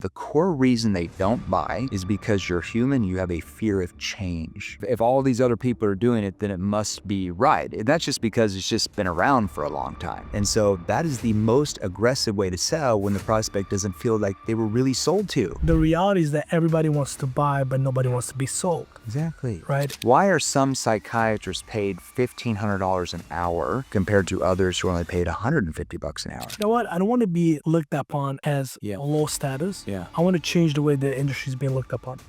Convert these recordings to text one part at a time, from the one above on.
The core reason they don't buy is because you're human, you have a fear of change. If all these other people are doing it, then it must be right. And that's just because it's just been around for a long time. And so that is the most aggressive way to sell when the prospect doesn't feel like they were really sold to. The reality is that everybody wants to buy, but nobody wants to be sold. Exactly. Right? Why are some psychiatrists paid $1,500 an hour compared to others who are only paid $150 an hour? You know what? I don't want to be looked upon as low status. I want to change the way the industry is being looked upon.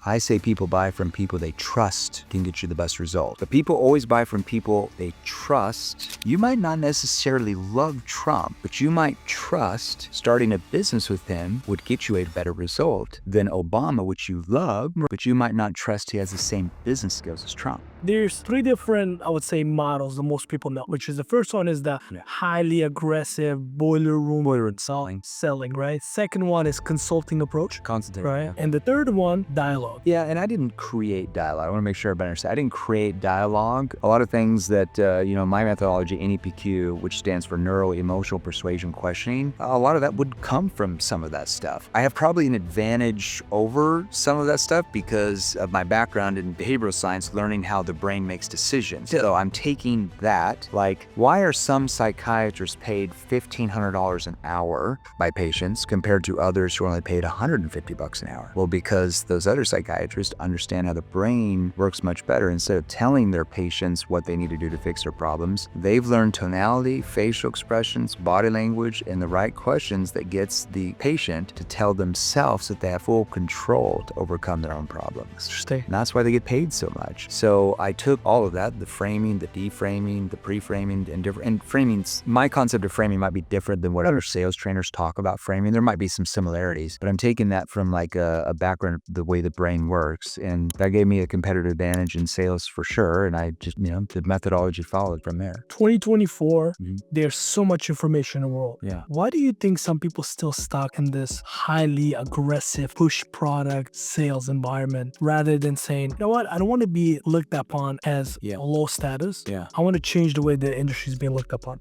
I say people buy from people they trust can get you the best result. But people always buy from people they trust. You might not necessarily love Trump, but you might trust starting a business with him would get you a better result than Obama, which you love, but you might not trust he has the same business skills as Trump. There's three different, I would say, models that most people know, which is the first one is the highly aggressive boiler room selling, right? Second one is consulting approach, right? And the third one, dialogue. Yeah, and I didn't create dialogue. I want to make sure everybody understands. I didn't create dialogue. A lot of things that, my methodology, NEPQ, which stands for Neuro-Emotional Persuasion Questioning, a lot of that would come from some of that stuff. I have probably an advantage over some of that stuff because of my background in behavioral science, learning how the brain makes decisions. So I'm taking that, like, why are some psychiatrists paid $1,500 an hour by patients compared to others who are only paid $150 an hour? Well, because those other psychiatrists understand how the brain works much better. Instead of telling their patients what they need to do to fix their problems, they've learned tonality, facial expressions, body language, and the right questions that gets the patient to tell themselves that they have full control to overcome their own problems. Interesting. And that's why they get paid so much. So I took all of that, the framing, the deframing, the pre-framing, and framing's, my concept of framing might be different than what other sales trainers talk about framing. There might be some similarities, but I'm taking that from like a background of the way the brain works. And that gave me a competitive advantage in sales for sure. And I just, the methodology followed from there. 2024, there's so much information in the world. Yeah. Why do you think some people still stuck in this highly aggressive push product sales environment rather than saying, you know what, I don't want to be looked upon as low status. I want to change the way the industry is being looked upon.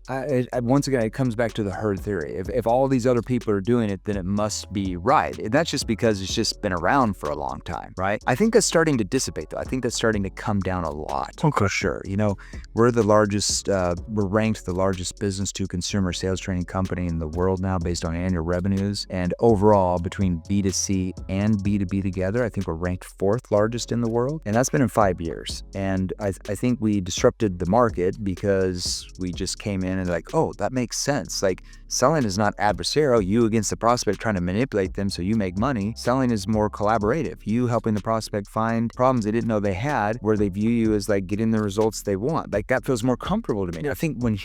Once again, it comes back to the herd theory. If all these other people are doing it, then it must be right. And that's just because it's just been around for a long time, right? I think that's starting to dissipate though. I think that's starting to come down a lot. For sure. We're the largest, we're ranked the largest business to consumer sales training company in the world now based on annual revenues. And overall, between B2C and B2B together, I think we're ranked fourth largest in the world. And that's been in 5 years. And I think we disrupted the market because we just came in and like, oh, that makes sense. Like, selling is not adversarial, you against the prospect trying to manipulate them so you make money. Selling is more collaborative. You helping the prospect find problems they didn't know they had, where they view you as like getting the results they want. Like, that feels more comfortable to me. I think when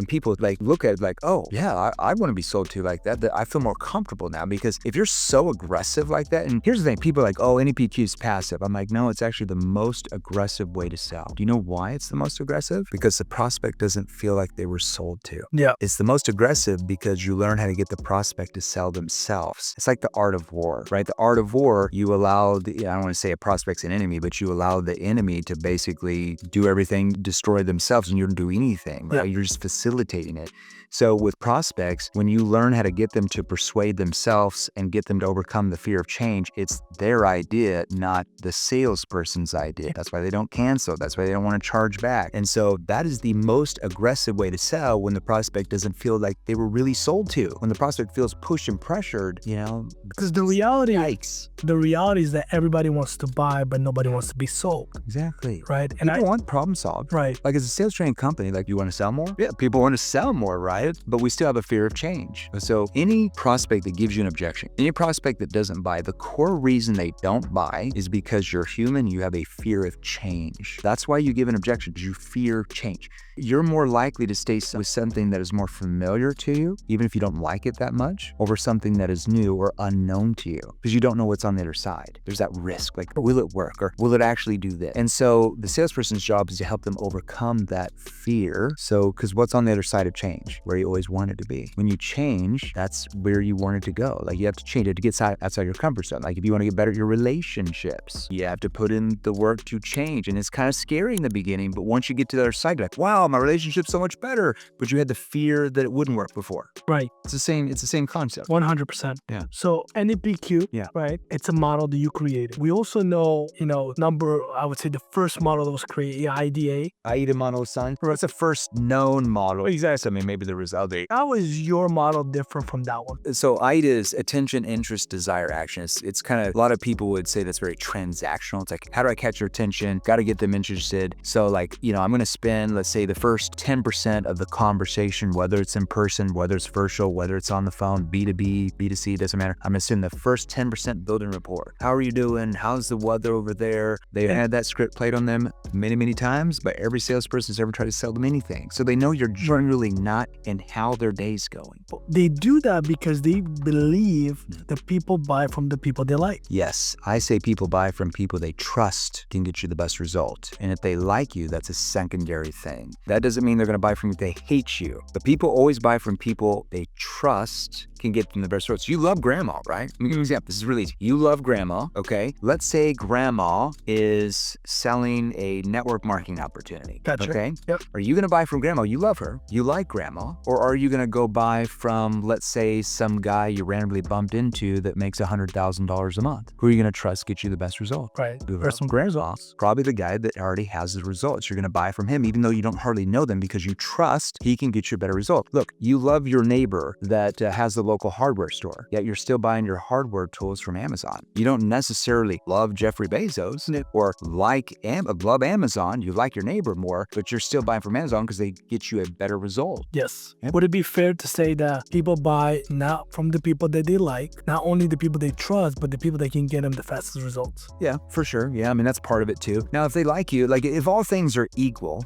people like look at it like, oh yeah, I want to be sold to like that I feel more comfortable now, because if you're so aggressive like that, and here's the thing, people are like, oh, NEPQ is passive. I'm like, no, it's actually the most aggressive way to sell. Do you know why it's the most aggressive? Because the prospect doesn't feel like they were sold to. Yeah. It's the most aggressive because you learn how to get the prospect to sell themselves. It's like the art of war, right? The art of war, you allow I don't want to say a prospect's an enemy, but you allow the enemy to basically do everything, destroy themselves, and you don't do anything, right? You're just facilitating it. So with prospects, when you learn how to get them to persuade themselves and get them to overcome the fear of change, it's their idea, not the salesperson's idea. That's why they don't cancel. That's why they don't want to charge back. And so that is the most aggressive way to sell when the prospect doesn't feel like they were really sold to. When the prospect feels pushed and pressured, because the reality is that everybody wants to buy, but nobody wants to be sold. Exactly. Right. And I want problem solved. Right. Like, as a sales training company, like, you want to sell more? Yeah, people want to sell more, right? But we still have a fear of change. So any prospect that gives you an objection, any prospect that doesn't buy, the core reason they don't buy is because you're human, you have a fear of change. That's why you give an objection, because you fear change. You're more likely to stay with something that is more familiar to you, even if you don't like it that much, over something that is new or unknown to you, because you don't know what's on the other side. There's that risk, like, will it work, or will it actually do this? And so the salesperson's job is to help them overcome that fear. So, because what's on the other side of change? Where you always wanted to be. When you change, that's where you wanted to go. Like, you have to change it to get outside your comfort zone. Like, if you want to get better at your relationships, you have to put in the work to change. And and it's kind of scary in the beginning, but once you get to the other side, you're like, wow, my relationship's so much better. But you had the fear that it wouldn't work before. Right. It's the same concept. 100%. Yeah. So NEPQ, right? It's a model that you created. We also know, I would say the first model that was created, IDA. AIDA model of sign. It's the first known model. Exactly. I mean, maybe there was other. How is your model different from that one? So AIDA is attention, interest, desire, action. It's kind of, a lot of people would say that's very transactional. It's like, how do I catch your attention? Got to get them interested. So like, I'm going to spend, let's say, the first 10% of the conversation, whether it's in person, whether it's virtual, whether it's on the phone, B2B, B2C, doesn't matter. I'm going to spend the first 10% building rapport. How are you doing? How's the weather over there? They had that script played on them many, many times, but every salesperson has ever tried to sell them anything. So they know you're generally not in how their day's going. They do that because they believe that people buy from the people they like. Yes, I say people buy from people they trust can get you the best result. And if they like you, that's a secondary thing. That doesn't mean they're going to buy from you if they hate you. But people always buy from people they trust can get them the best results. You love grandma, right? Let me give you an example. This is really easy. You love grandma, okay? Let's say grandma is selling a network marketing opportunity. Gotcha. Okay? Yep. Are you going to buy from grandma? You love her. You like grandma. Or are you going to go buy from, let's say, some guy you randomly bumped into that makes $100,000 a month? Who are you going to trust get you the best result? Right. First from grandma. Probably the guy that already has the results. You're going to buy from him, even though you don't hardly know them, because you trust he can get you a better result. Look, you love your neighbor that has the local hardware store, yet you're still buying your hardware tools from Amazon. You don't necessarily love Jeffrey Bezos or love Amazon. You like your neighbor more, but you're still buying from Amazon because they get you a better result. Yes. Yep. Would it be fair to say that people buy not from the people that they like, not only the people they trust, but the people that can get them the fastest results? Yeah, for sure. Yeah, I mean, that's part of it too. Now, if they like you, like if all things are equal,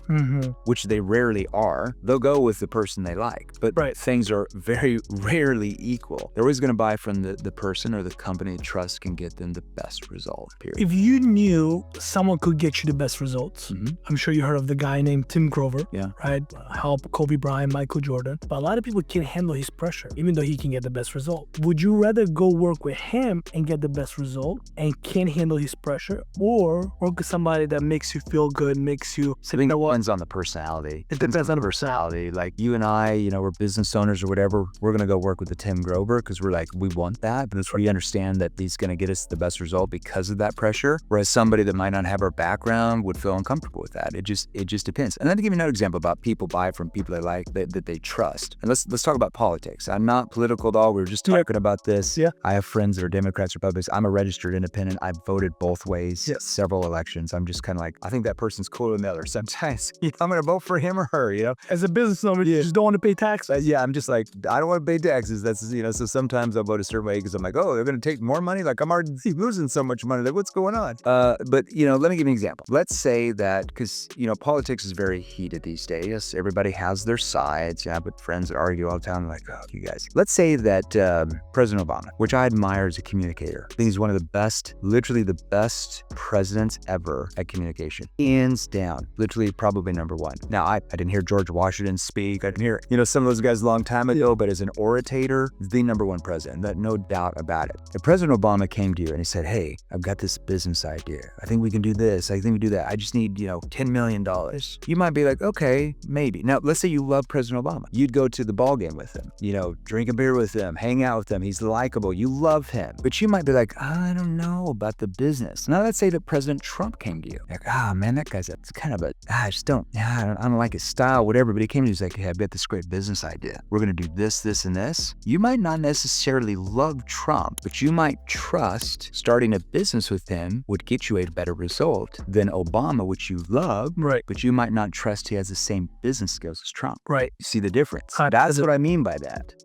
which they rarely are, they'll go with the person they like. But things are very rarely equal. They're always going to buy from the person or the company they trust can get them the best result, period. If you knew someone could get you the best results, I'm sure you heard of the guy named Tim Grover, right? Help Kobe Bryant, Michael Jordan. But a lot of people can't handle his pressure, even though he can get the best result. Would you rather go work with him and get the best result and can't handle his pressure, or work with somebody that makes you feel good, makes you... I think it depends on the personality. It depends on the personality. Like you and I, we're business owners or whatever. We're going to go work with the Tim Grover because we're like, we want that. But it's where you understand that he's going to get us the best result because of that pressure. Whereas somebody that might not have our background would feel uncomfortable with that. It just depends. And then to give you another example about people buy from people they like, that they trust. And let's talk about politics. I'm not political at all. We were just talking about this. Yeah. I have friends that are Democrats, Republicans. I'm a registered independent. I've voted both ways, several elections. I'm just kind of like, I think that person's cooler than the other. Sometimes I'm going to vote for him or her, As a business owner, you just don't want to pay taxes. I'm just like, I don't want to pay taxes. That's, so sometimes I'll vote a certain way because I'm like, oh, they're going to take more money? Like I'm already losing so much money. Like what's going on? But, let me give you an example. Let's say that, because, politics is very heated these days. Everybody has their sides. Yeah, but friends that argue all the time, like, oh, you guys. Let's say that President Obama, which I admire as a communicator, I think he's one of the best, literally the best presidents ever at communication. Hands down, literally probably number one. Now, I didn't hear George Washington speak. I didn't hear, some of those guys a long time ago, but as an orator, the number one president, that no doubt about it. If President Obama came to you and he said, hey, I've got this business idea. I think we can do this. I think we do that. I just need, $10 million. You might be like, okay, maybe. Now, let's say you love President Obama. You'd go to the ball game with him, drink a beer with him, hang out with him. He's likable. You love him. But you might be like, I don't know about the business. Now, let's say that President Trump came to you. Like, man, that guy's kind of I don't like his style, whatever. But he came to you, he's like, hey, I've got this great business idea. We're going to do this, this, and this. You might not necessarily love Trump, but you might trust starting a business with him would get you a better result than Obama, which you love, but you might not trust he has the same business skills as Trump. Right. You see the difference? That's what I mean by that.